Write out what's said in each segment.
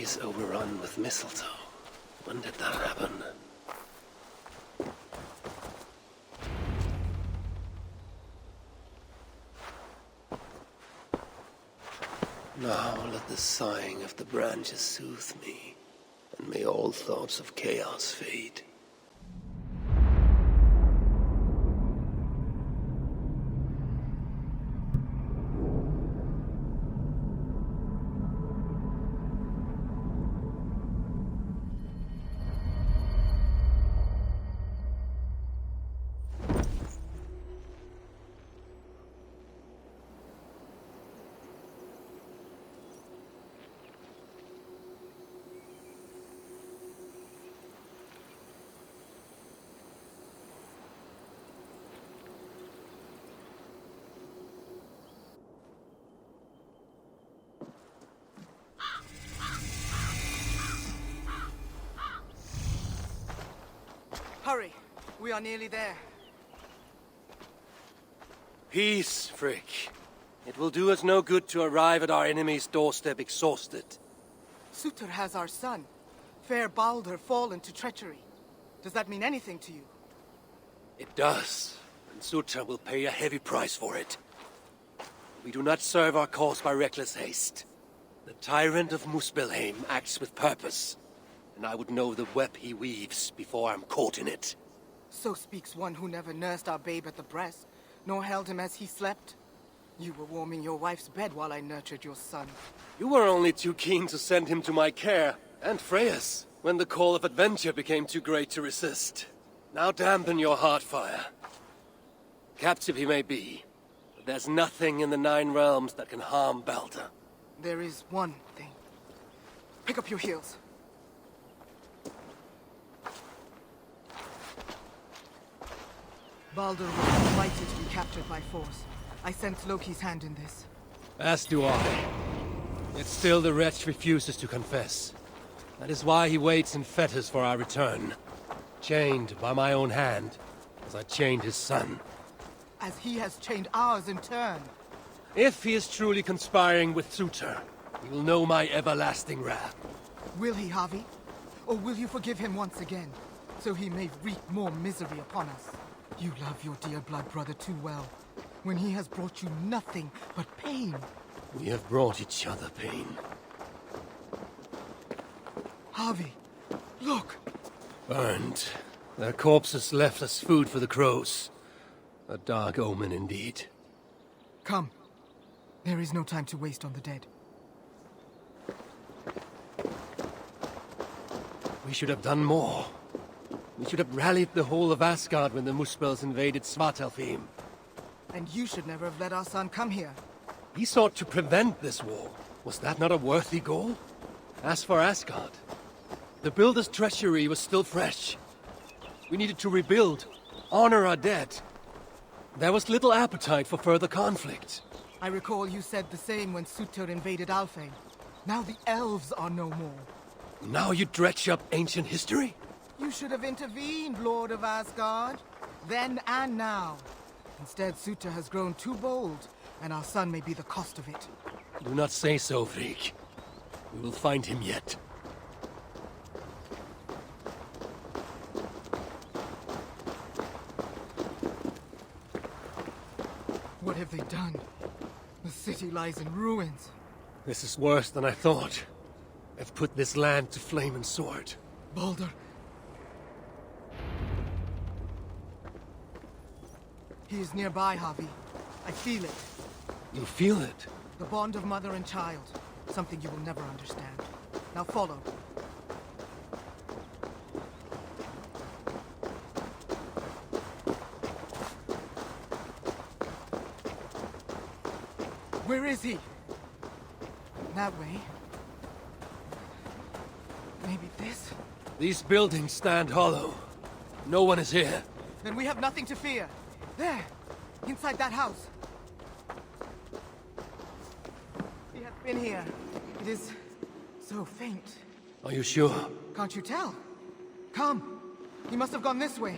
is overrun with mistletoe. When did that happen? Now let the sighing of the branches soothe me, and may all thoughts of chaos fade. Hurry! We are nearly there. Peace, Frick. It will do us no good to arrive at our enemy's doorstep exhausted. Surtr has our son. Fair Baldur fallen to treachery. Does that mean anything to you? It does, and Surtr will pay a heavy price for it. We do not serve our cause by reckless haste. The tyrant of Muspelheim acts with purpose, and I would know the web he weaves before I'm caught in it. So speaks one who never nursed our babe at the breast, nor held him as he slept. You were warming your wife's bed while I nurtured your son. You were only too keen to send him to my care, and Freya's, when the call of adventure became too great to resist. Now dampen your heart fire. Captive he may be, but there's nothing in the Nine Realms that can harm Baldur. There is one thing. Pick up your heels. Baldur was invited to be captured by force. I sense Loki's hand in this. As do I. Yet still the wretch refuses to confess. That is why he waits in fetters for our return. Chained by my own hand, as I chained his son. As he has chained ours in turn. If he is truly conspiring with Surtr, he will know my everlasting wrath. Will he, Harvey? Or will you forgive him once again, so he may wreak more misery upon us? You love your dear blood brother too well, when he has brought you nothing but pain. We have brought each other pain. Harvey, look! Burned. Their corpses left as food for the crows. A dark omen indeed. Come. There is no time to waste on the dead. We should have done more. We should have rallied the whole of Asgard when the Muspels invaded Svartalfheim. And you should never have let our son come here. He sought to prevent this war. Was that not a worthy goal? As for Asgard, the Builder's treachery was still fresh. We needed to rebuild, honor our dead. There was little appetite for further conflict. I recall you said the same when Surtr invaded Alfheim. Now the elves are no more. Now you dredge up ancient history? You should have intervened, Lord of Asgard. Then and now. Instead, Surtr has grown too bold, and our son may be the cost of it. Do not say so, Frigg. We will find him yet. What have they done? The city lies in ruins. This is worse than I thought. I've put this land to flame and sword. Baldur. He is nearby, Harvey. I feel it. You feel it? The bond of mother and child. Something you will never understand. Now follow. Where is he? That way. Maybe this? These buildings stand hollow. No one is here. Then we have nothing to fear. There! Inside that house. He has been here. It is so faint. Are you sure? Can't you tell? Come. He must have gone this way.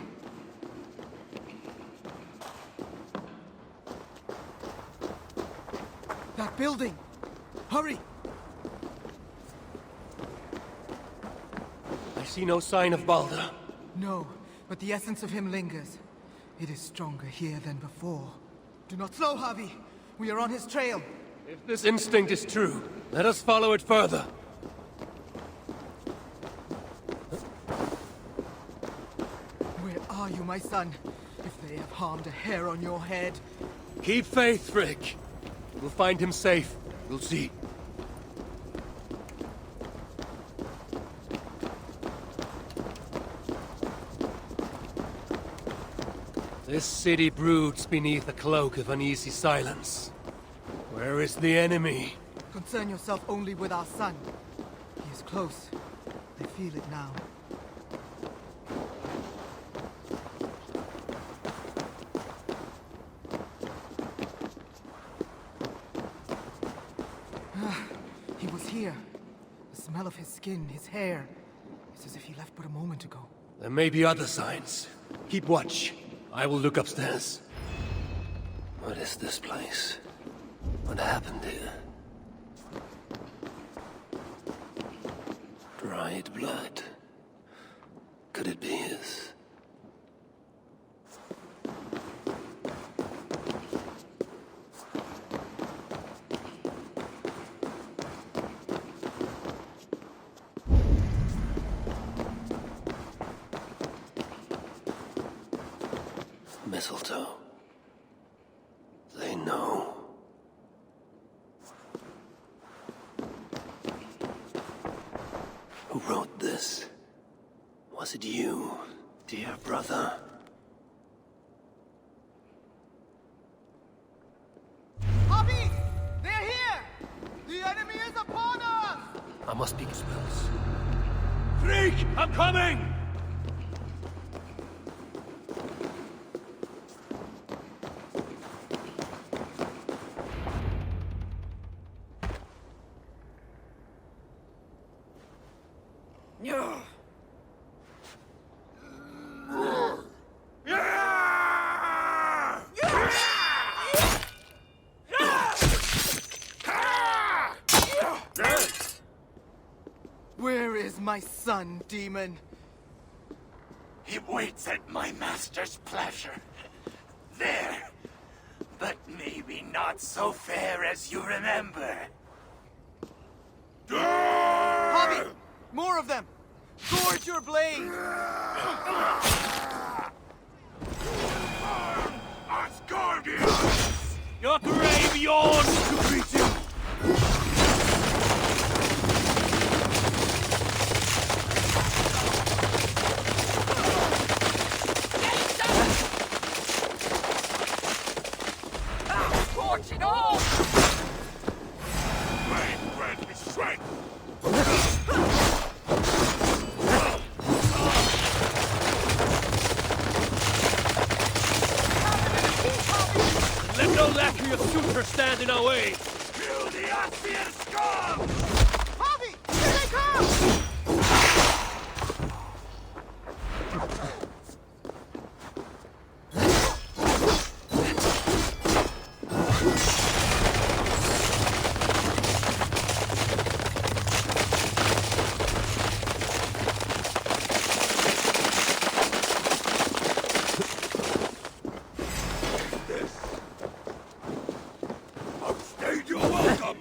That building! Hurry! See no sign of Balder. No, but the essence of him lingers. It is stronger here than before. Do not slow, Javi. We are on his trail. If this instinct is true, let us follow it further. Where are you, my son? If they have harmed a hair on your head. Keep faith, Frick. We'll find him safe. You'll see. This city broods beneath a cloak of uneasy silence. Where is the enemy? Concern yourself only with our son. He is close. I feel it now. He was here. The smell of his skin, his hair. It's as if he left but a moment ago. There may be other signs. Keep watch. I will look upstairs. What is this place? What happened here? Dried blood. Could it be his? Mistletoe. They know. Who wrote this? Was it you, dear brother? Javi! They're here! The enemy is upon us! I must speak spells. Freak! I'm coming! Where is my son, demon? He waits at my master's pleasure. There. But maybe not so fair as you remember. Javi! More of them! Gorge your blade! Asgardians! Your grave yawns to greet you! Torch it all! Flame grant me strength! Let no lackery of suitor stand in our way! Kill the Asian scum! Javi! Here they come! Upstate, you're welcome!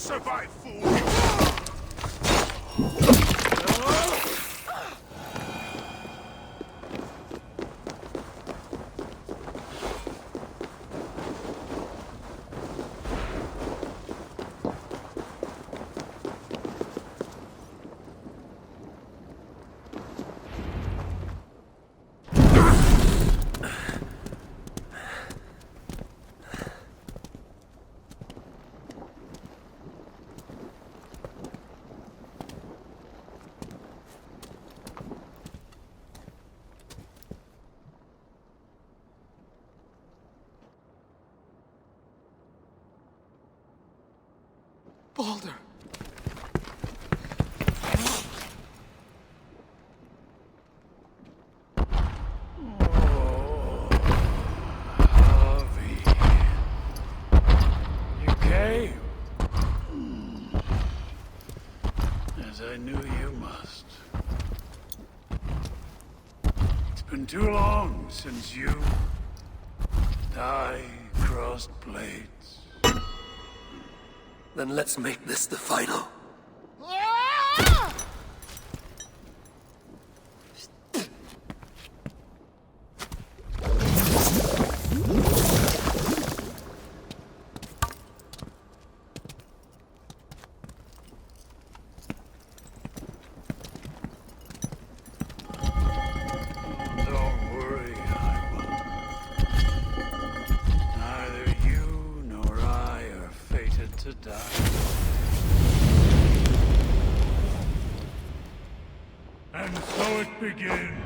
won't survive, fool! Baldur! You came. As I knew you must. It's been too long since you and I crossed blades. Then let's make this the final. Don't worry, I won't. Neither you nor I are fated to die. And so it begins.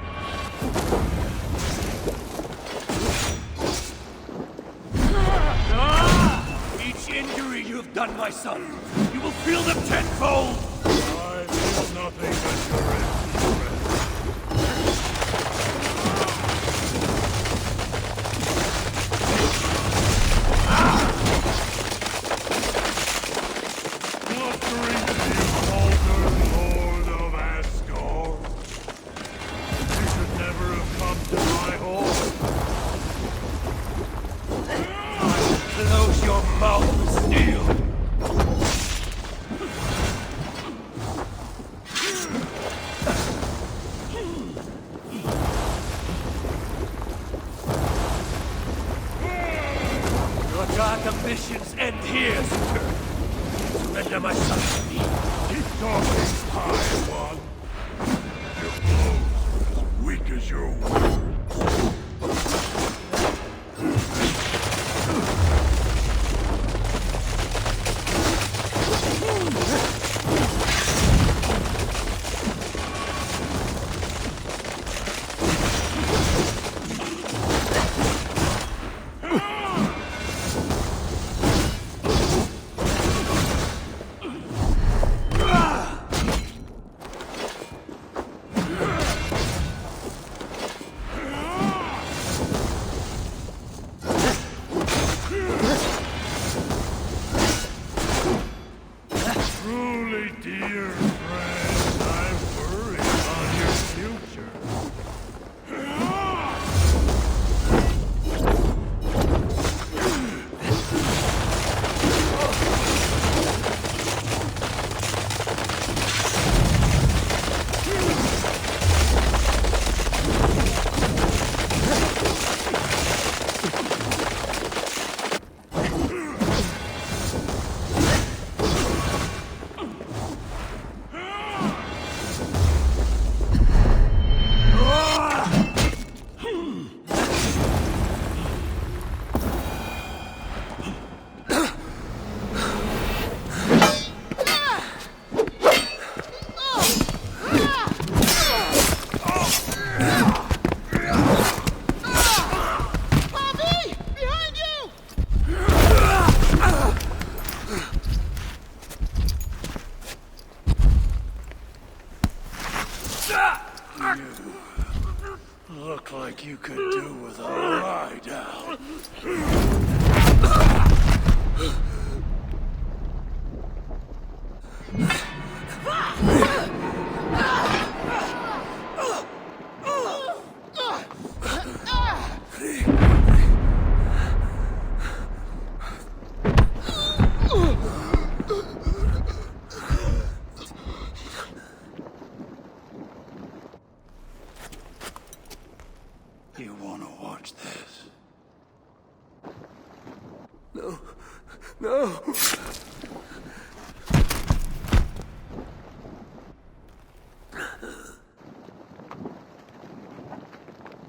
Each injury you have done, my son, you will feel them tenfold! I feel nothing but your empty breath. Fluttering to you, Baldur, Lord of Asgard. You should never have come to my hall. Close your mouth with steel! Your dark ambitions end here, Sutur. Surrender my son to me. Keep talking, High One. Your blows are as weak as your words. Truly, dear friend, I worry about your future. Look like you could do with a lie down. You wanna watch this? No. No!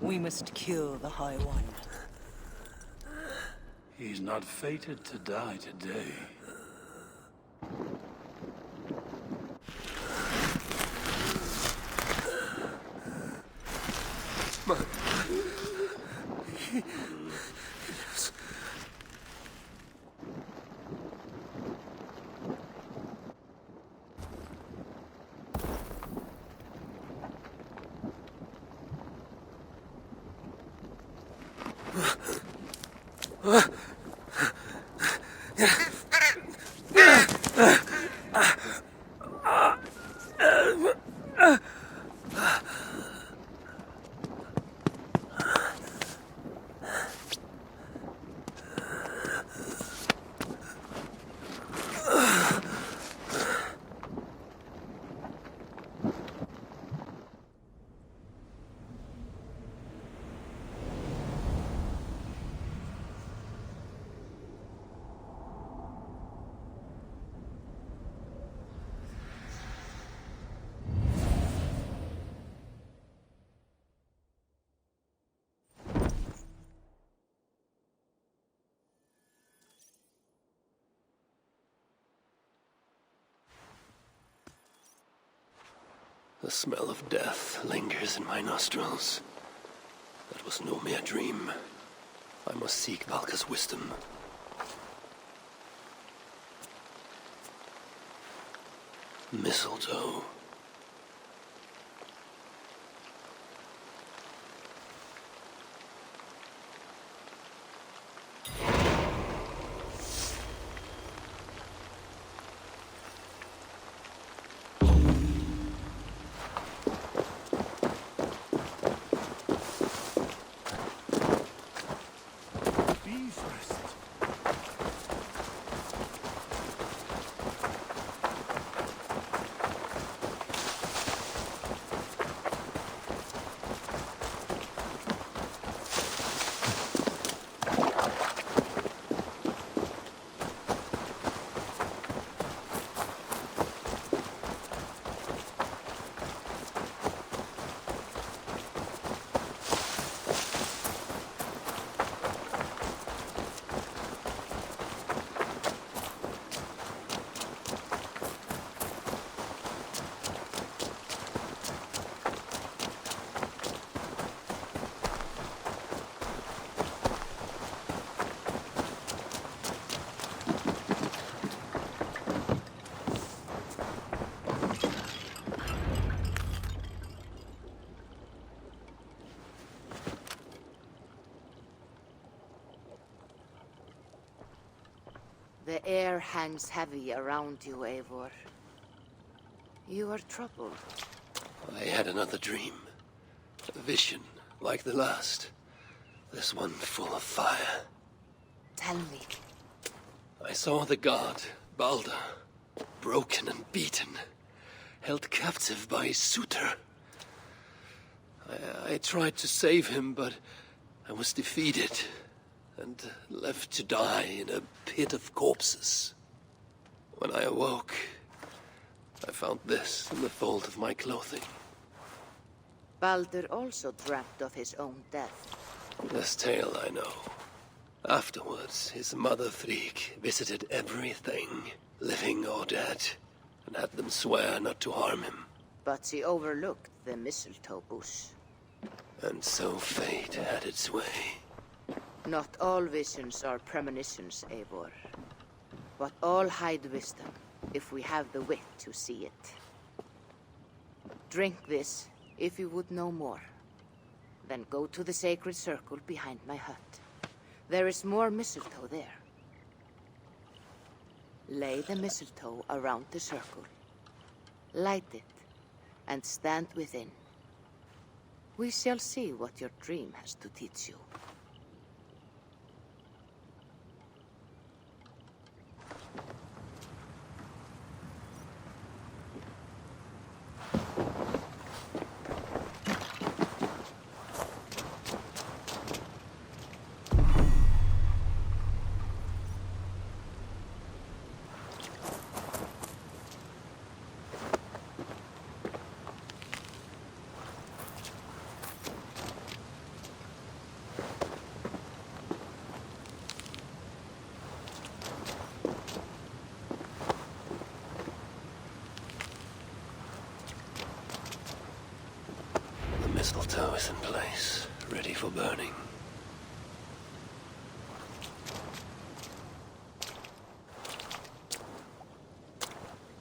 We must kill the High One. He's not fated to die today. The smell of death lingers in my nostrils. That was no mere dream. I must seek Valka's wisdom. Mistletoe. Bees rest. The air hangs heavy around you, Eivor. You are troubled. I had another dream. A vision, like the last. This one full of fire. Tell me. I saw the god, Balder, broken and beaten, held captive by his suitor. I tried to save him, but I was defeated and left to die in a pit of corpses. When I awoke, I found this in the fold of my clothing. Balder also dreamt of his own death. This tale I know. Afterwards, his mother Frigg visited everything, living or dead, and had them swear not to harm him. But she overlooked the mistletoe bush. And so fate had its way. Not all visions are premonitions, Eivor. But all hide wisdom, if we have the wit to see it. Drink this, if you would know more. Then go to the sacred circle behind my hut. There is more mistletoe there. Lay the mistletoe around the circle. Light it, and stand within. We shall see what your dream has to teach you. is in place, ready for burning.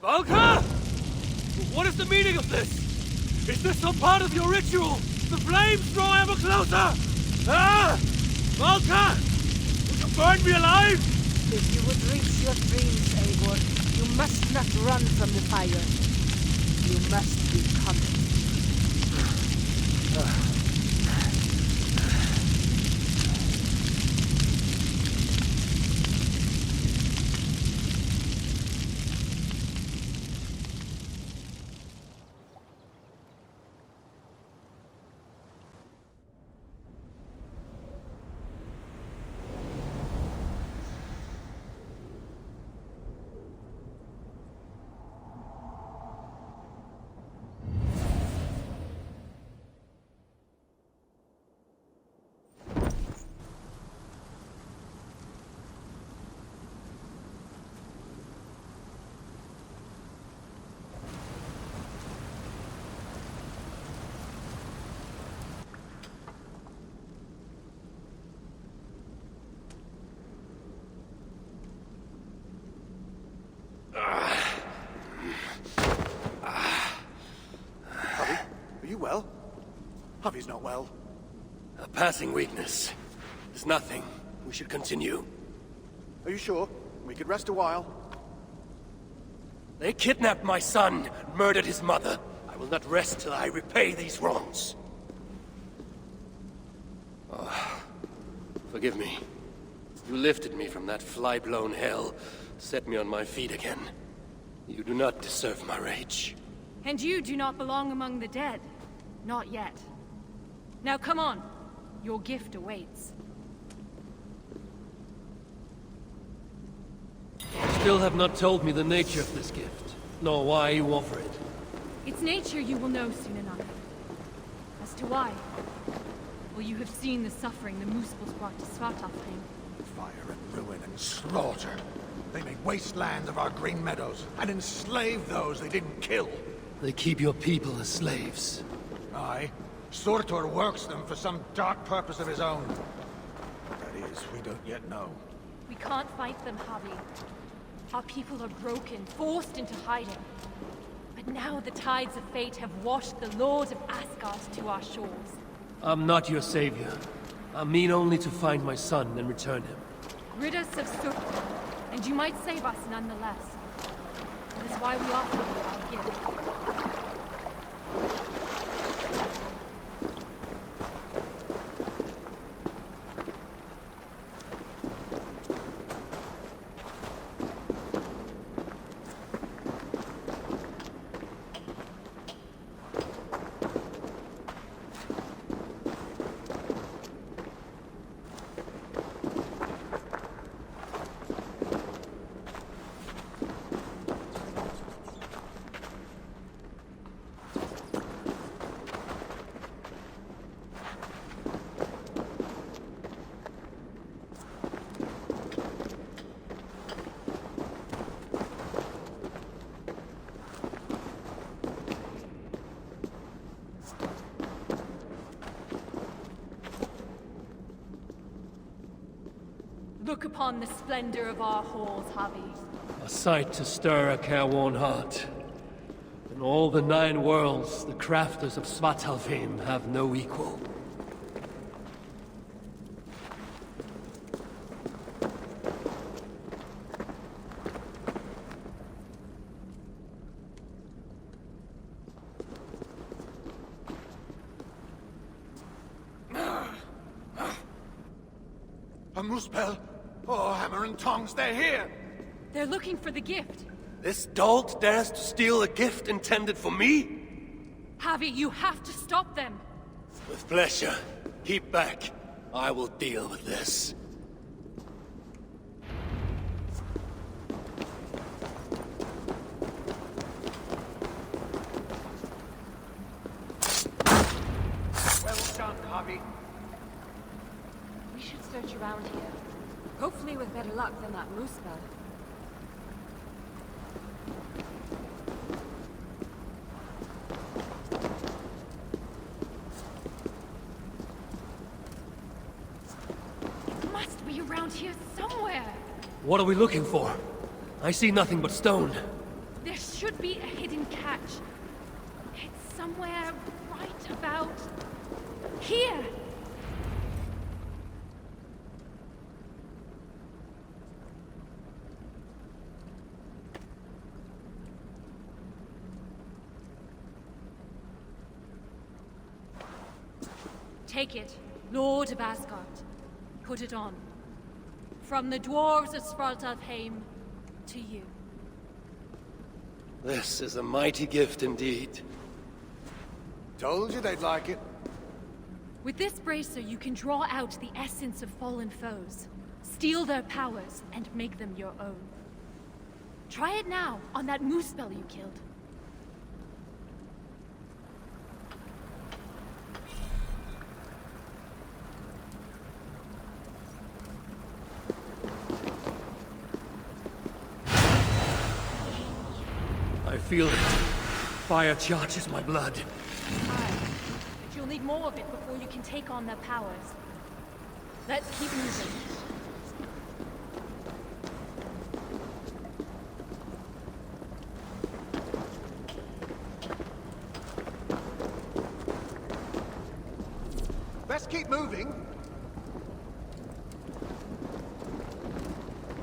Valka! What is the meaning of this? Is this some part of your ritual? The flames draw ever closer! Ah! Valka! Will you burn me alive? If you would reach your dreams, Eivor, you must not run from the fire. You must become it. Are you well? Javi's not well. A passing weakness. It's nothing. We should continue. Are you sure? We could rest a while. They kidnapped my son, murdered his mother. I will not rest till I repay these wrongs. Oh, forgive me. You lifted me from that fly-blown hell, set me on my feet again. You do not deserve my rage. And you do not belong among the dead. Not yet. Now come on. Your gift awaits. Still have not told me the nature of this gift, nor why you offer it. Its nature you will know soon enough. As to why, well, you have seen the suffering the Muspels brought to Svartalfheim. Fire and ruin and slaughter. They made wastelands of our green meadows, and enslaved those they didn't kill. They keep your people as slaves. Aye. Surtur works them for some dark purpose of his own. That is, we don't yet know. We can't fight them, Javi. Our people are broken, forced into hiding. But now the tides of fate have washed the Lord of Asgard to our shores. I'm not your savior. I mean only to find my son and return him. Rid us of Surtur, and you might save us nonetheless. That is why we offer you our gift. Look upon the splendor of our halls, Javi. A sight to stir a careworn heart. In all the 9 worlds, the crafters of Svartalfheim have no equal. A Muspel? Oh, hammer and tongs, they're here! They're looking for the gift. This dolt dares to steal a gift intended for me? Javi, you have to stop them. With pleasure. Keep back. I will deal with this. Well done, Javi. We should search around here. Hopefully with better luck than that Muspel. around here somewhere. What are we looking for? I see nothing but stone. There should be a hidden catch. It's somewhere right about here. Take it, Lord of Asgard. Put it on. From the dwarves of Svartalfheim to you. This is a mighty gift indeed. Told you they'd like it. With this bracer, you can draw out the essence of fallen foes, steal their powers, and make them your own. Try it now, on that moose spell you killed. I feel it. Fire charges my blood. Aye, but you'll need more of it before you can take on their powers. Let's keep moving. Best keep moving.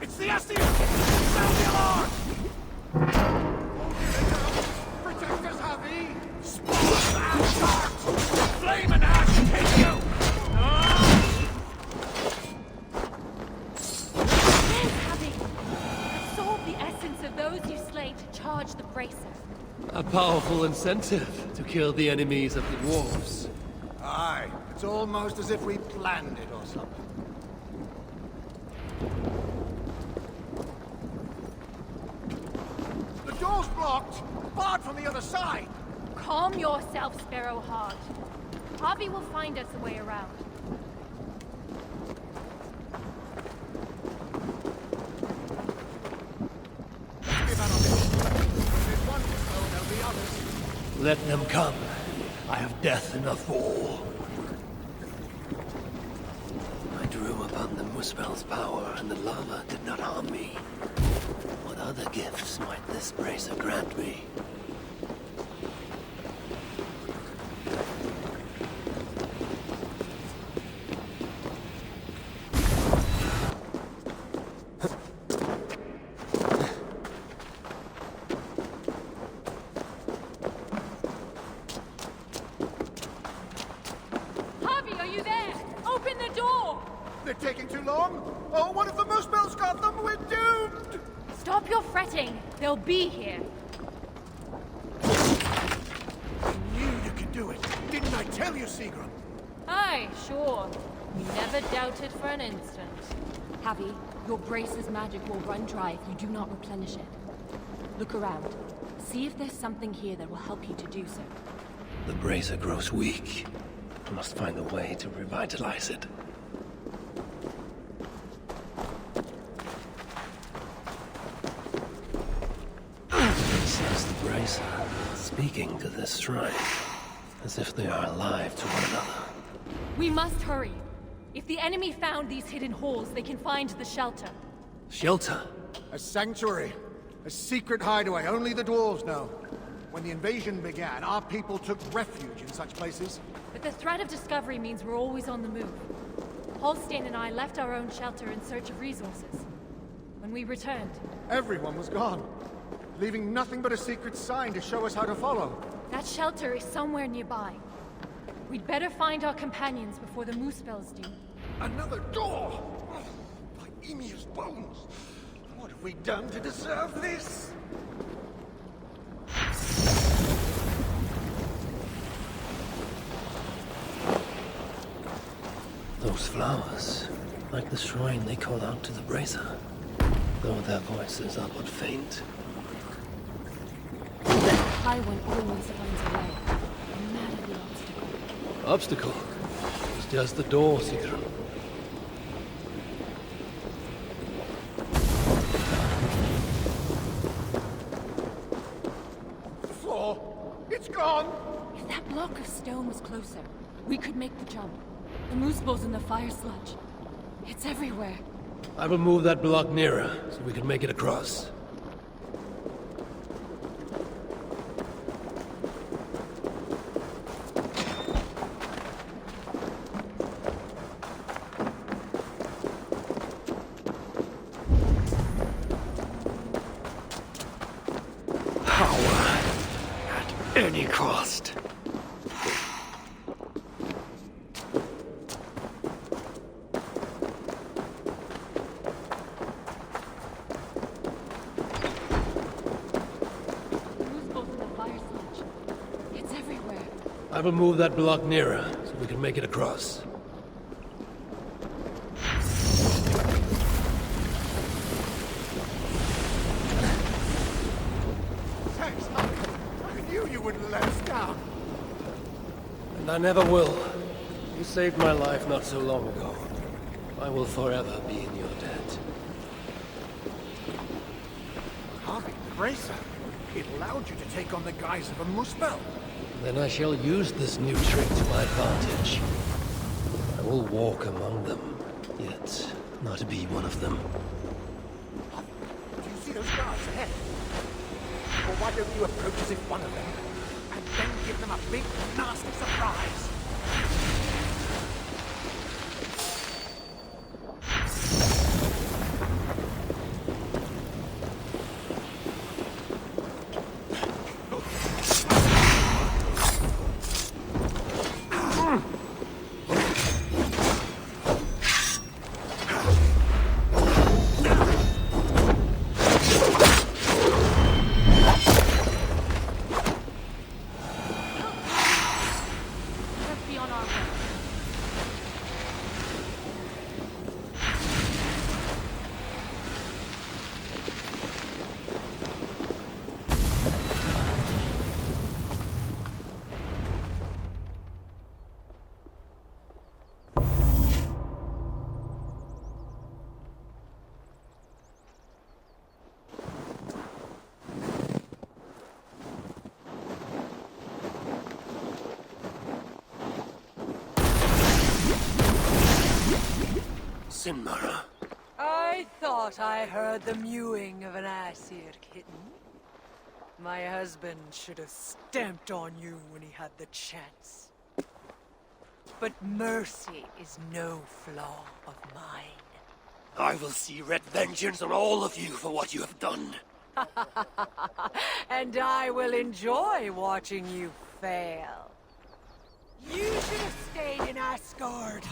It's the Asir! Sound the alarm! Protect us, Javi! Spawn Asgard! Flame and ash take you! Yes, Abby! Absorb the essence of those you slay to charge the bracer. A powerful incentive to kill the enemies of the dwarves. Aye, it's almost as if we planned it or something. The door's blocked! Barred from the other side! Calm yourself, Sparrowheart. Harvey will find us a way around. Give out on this. There's one to slow, there'll be others. Let them come. I have death enough for all. I drew upon the Muspel's power, and the lava did not harm me. What other gifts might this bracer grant me? Harvey, are you there? Open the door! They're taking too long? Oh, what if the Moosebells got them? We're doomed! Stop your fretting. They'll be here. I knew you could do it. Didn't I tell you, Seagram? Aye, sure. We never doubted for an instant. Harvey, your brace's magic will run dry if you do not replenish it. Look around. See if there's something here that will help you to do so. The bracer grows weak. I must find a way to revitalize it. Says the bracer, speaking to this shrine, as if they are alive to one another. We must hurry. If the enemy found these hidden halls, they can find the shelter. Shelter? A sanctuary. A secret hideaway only the dwarves know. When the invasion began, our people took refuge in such places. But the threat of discovery means we're always on the move. Holstein and I left our own shelter in search of resources. When we returned, Everyone was gone, leaving nothing but a secret sign to show us how to follow. that shelter is somewhere nearby. We'd better find our companions before the Moosebells do. Another door! By Emir's bones! What have we done to deserve this? Those flowers, like the shrine they call out to the bracer, though their voices are but faint. High One always finds a way, no matter the obstacle. Obstacle? It's just the door, Sigrun. The floor! It's gone! If that block of stone was closer, we could make the jump. The moose balls in the fire sludge. It's everywhere. I will move that block nearer, so we can make it across. Power at any cost. I will move that block nearer, so we can make it across. Thanks, I knew you wouldn't let us down. And I never will. You saved my life not so long ago. I will forever be in your debt. Harvey, Bracer. It allowed you to take on the guise of a Muspel. Then I shall use this new trick to my advantage. I will walk among them, yet not be one of them. Do you see those guards ahead? Or why don't you approach as if one of them, and then give them a big, nasty surprise? Sinmara. I thought I heard the mewing of an Aesir kitten. My husband should have stamped on you when he had the chance. But mercy is no flaw of mine. I will see red vengeance on all of you for what you have done. And I will enjoy watching you fail. You should have stayed in Asgard.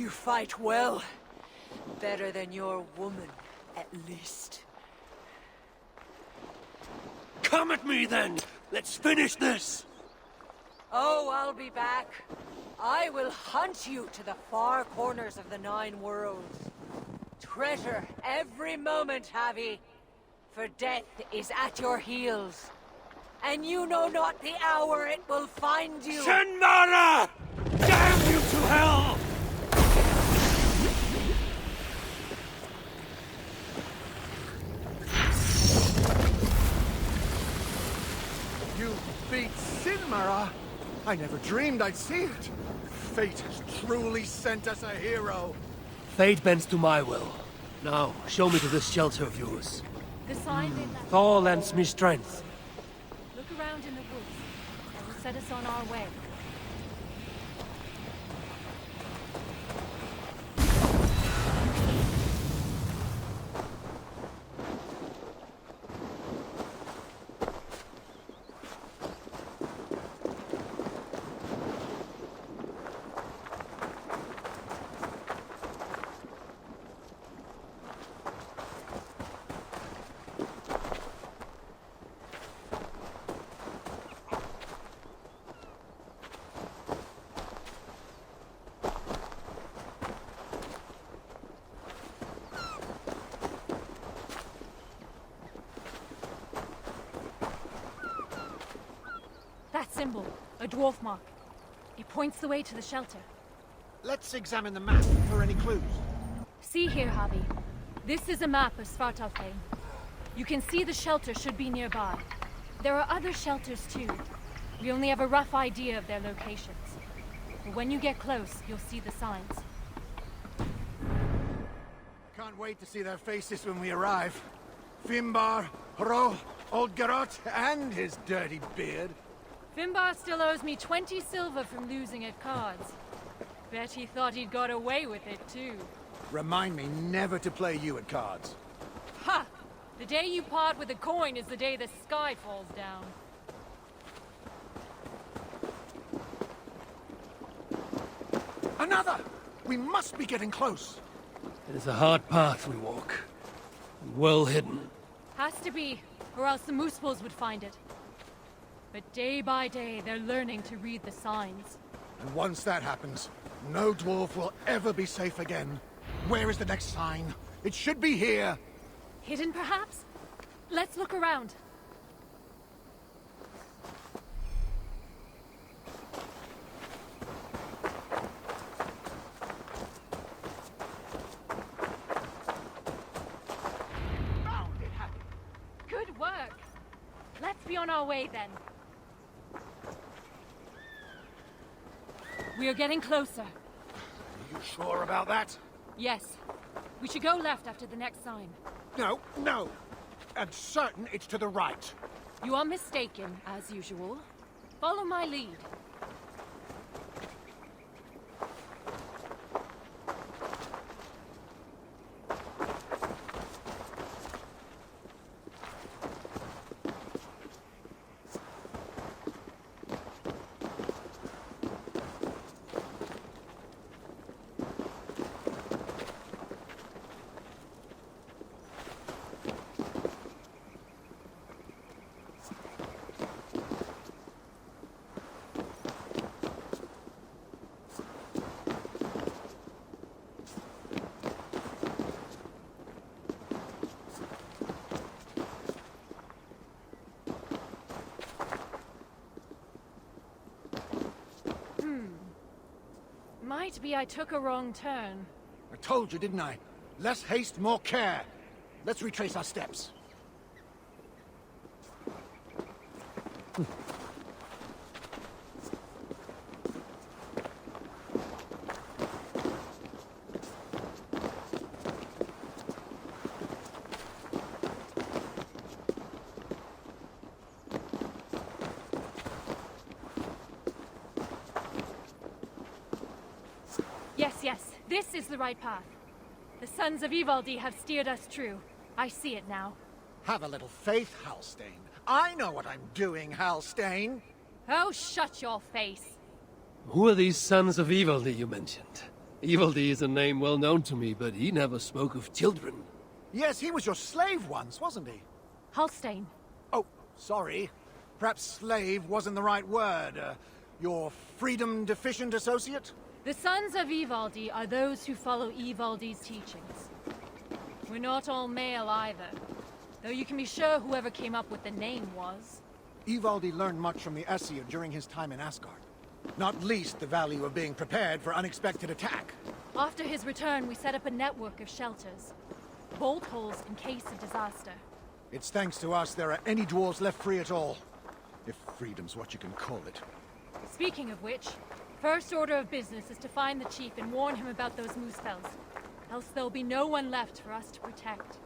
Fight well. Better than your woman, at least. Come at me then! Let's finish this! Oh, I'll be back. I will hunt you to the far corners of the 9 worlds. Treasure every moment, Javi, for death is at your heels. And you know not the hour it will find you. Sinmara! Damn you to hell! You beat Sinmara? I never dreamed I'd see it. Fate has truly sent us a hero. Fate bends to my will. Now, show me to this shelter of yours. The sign they left. Thor lends me strength. Look around in the woods. That will set us on our way. That symbol, a dwarf mark. It points the way to the shelter. Let's examine the map for any clues. See here, Javi. This is a map of Svartalfheim. You can see the shelter should be nearby. There are other shelters too. We only have a rough idea of their locations. But when you get close, you'll see the signs. Can't wait to see their faces when we arrive. Finbar, Hro, Old Garot, and his dirty beard. Finbar still owes me 20 silver from losing at cards. Bet he thought he'd got away with it too. Remind me never to play you at cards. Ha! The day you part with a coin is the day the sky falls down. Another! We must be getting close. It is a hard path we walk. Well hidden. Has to be, or else the Moosepools would find it. But day by day, they're learning to read the signs. And once that happens, no dwarf will ever be safe again. Where is the next sign? It should be here. Hidden, perhaps? Let's look around. Found it, Happy. Good work. Let's be on our way then. We are getting closer. Are you sure about that? Yes. We should go left after the next sign. No, no. I'm certain it's to the right. You are mistaken, as usual. Follow my lead. Might be I took a wrong turn. I told you, didn't I? Less haste, more care. Let's retrace our steps. Yes, this is the right path. The sons of Ivaldi have steered us true. I see it now. Have a little faith, Halstein. I know what I'm doing, Halstein. Oh, shut your face. Who are these sons of Ivaldi you mentioned? Ivaldi is a name well known to me, but he never spoke of children. Yes, he was your slave once, wasn't he? Halstein. Oh, sorry. Perhaps slave wasn't the right word. Your freedom-deficient associate? The sons of Ivaldi are those who follow Ivaldi's teachings. We're not all male either, though you can be sure whoever came up with the name was. Ivaldi learned much from the Aesir during his time in Asgard. Not least the value of being prepared for unexpected attack. After his return, we set up a network of shelters. Bolt holes in case of disaster. It's thanks to us there are any dwarves left free at all. If freedom's what you can call it. Speaking of which, first order of business is to find the chief and warn him about those moose fells. Else there'll be no one left for us to protect.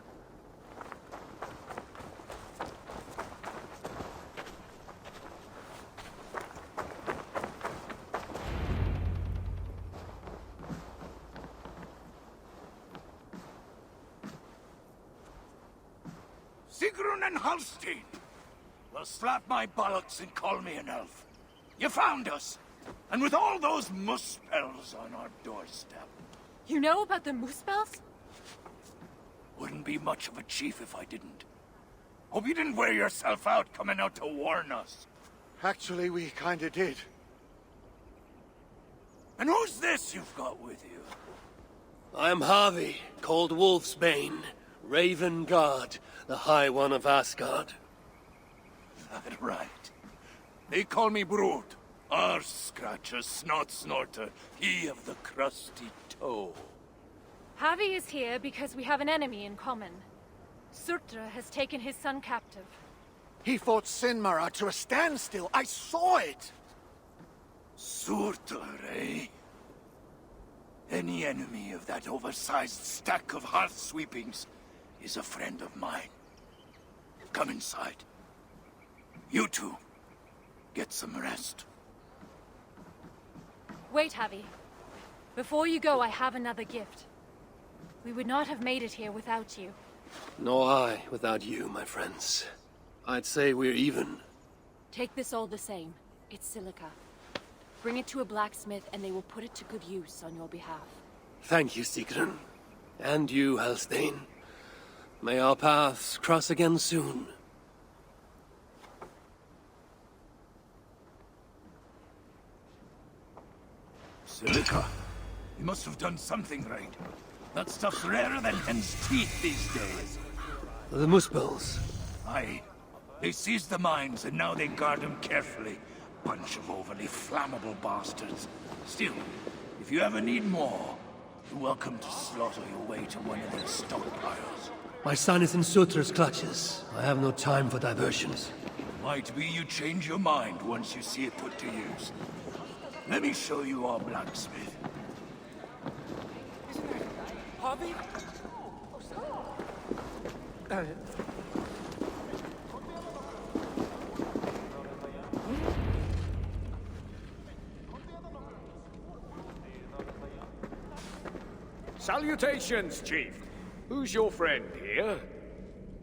Sigrun and Halstein! Well, slap my bollocks and call me an elf. You found us! And with all those muspels on our doorstep. You know about the moose bells? Wouldn't be much of a chief if I didn't. Hope you didn't wear yourself out coming out to warn us. Actually, we kinda did. And who's this you've got with you? I am Harvey, called Wolfsbane, Raven Guard, the High One of Asgard. That right. They call me Brute. Arse Scratcher, Snot Snorter, he of the crusty toe. Harvey is here because we have an enemy in common. Surtra has taken his son captive. He fought Sinmara to a standstill. I saw it! Surtur, eh? Any enemy of that oversized stack of hearth sweepings is a friend of mine. Come inside. You two, get some rest. Wait, Harvey. Before you go, I have another gift. We would not have made it here without you. Nor I without you, my friends. I'd say we're even. Take this all the same. It's silica. Bring it to a blacksmith and they will put it to good use on your behalf. Thank you, Sigrun. And you, Halstein. May our paths cross again soon. Silica? You must have done something right. That stuff's rarer than hen's teeth these days. The Muspels. Aye. They seized the mines and now they guard them carefully. Bunch of overly flammable bastards. Still, if you ever need more, you're welcome to slaughter your way to one of their stockpiles. My son is in Sutra's clutches. I have no time for diversions. Might be you change your mind once you see it put to use. Let me show you our blacksmith. Harvey? Salutations, Chief. Who's your friend here?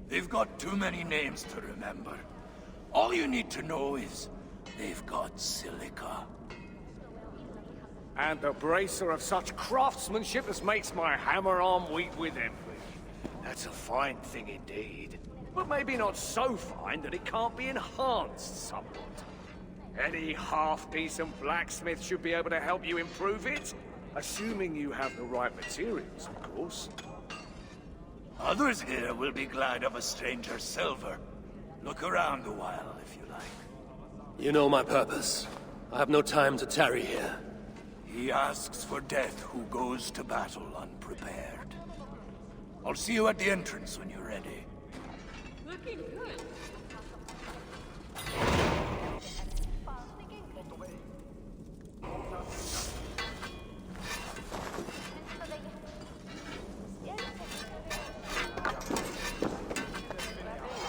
They've got too many names to remember. All you need to know is they've got silica. And the bracer of such craftsmanship as makes my hammer arm weak with envy. That's a fine thing indeed. But maybe not so fine that it can't be enhanced somewhat. Any half-decent blacksmith should be able to help you improve it. Assuming you have the right materials, of course. Others here will be glad of a stranger's silver. Look around a while, if you like. You know my purpose. I have no time to tarry here. He asks for death who goes to battle unprepared. I'll see you at the entrance when you're ready. Looking good.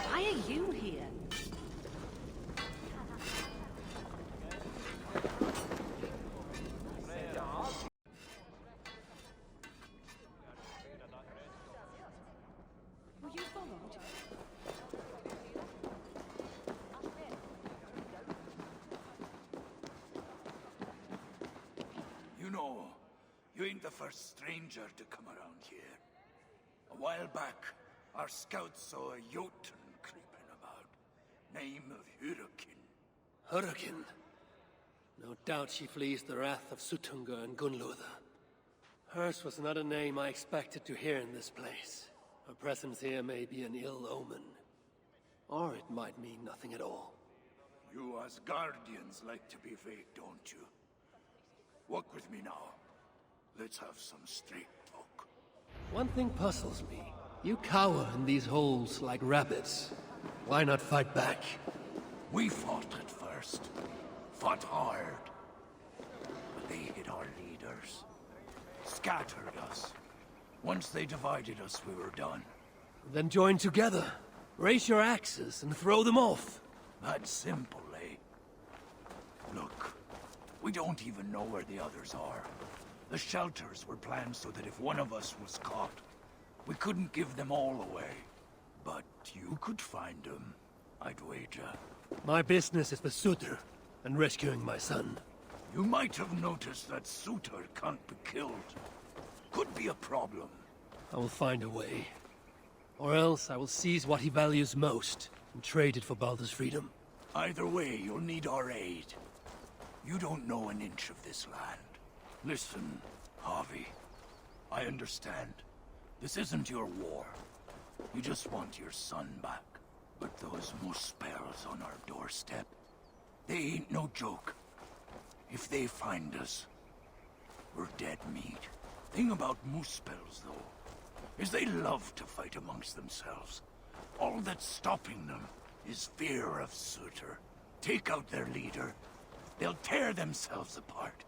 Why are you here? Were you followed? You know, you ain't the first stranger to come around here. A while back, our scouts saw a Jotun creeping about. Name of Hurricane. Hurricane. No doubt she flees the wrath of Sutunga and Gunluther. Hers was not a name I expected to hear in this place. Her presence here may be an ill omen. Or it might mean nothing at all. You Asgardians like to be vague, don't you? Walk with me now. Let's have some straight talk. One thing puzzles me. You cower in these holes like rabbits. Why not fight back? We fought at first. fought hard. But they hit our leaders. Scattered us. Once they divided us, we were done. Then join together. Raise your axes and throw them off. That simple, eh? Look, we don't even know where the others are. The shelters were planned so that if one of us was caught, we couldn't give them all away. But you could find them, I'd wager. My business is with Sutter and rescuing my son. You might have noticed that Sutter can't be killed. Could be a problem. I will find a way. Or else I will seize what he values most and trade it for Baldur's freedom. Either way, you'll need our aid. You don't know an inch of this land. Listen, Harvey. I understand. This isn't your war. You just want your son back. But those Muspels on our doorstep, they ain't no joke. If they find us, we're dead meat. Thing about Muspels, though, is they love to fight amongst themselves. All that's stopping them is fear of Sutter. Take out their leader, they'll tear themselves apart.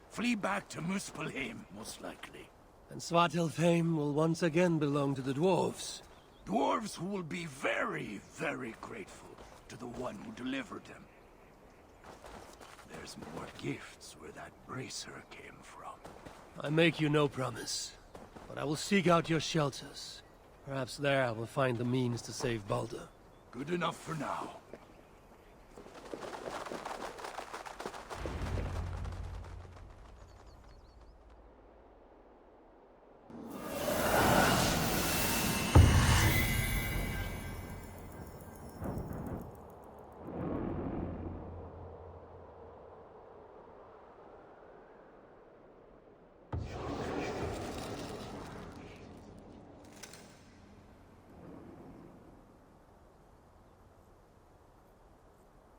Flee back to Muspelheim, most likely. And Svartalfheim will once again belong to the dwarves. Dwarves who will be very, very grateful to the one who delivered them. There's more gifts where that bracer came from. I make you no promise, but I will seek out your shelters. Perhaps there I will find the means to save Baldur. Good enough for now.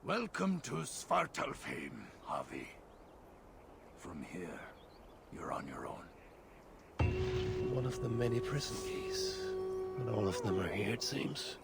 Welcome to Svartalfheim, Harvey. From here, you're on your own. One of the many prison keys. And all of them are here, it seems.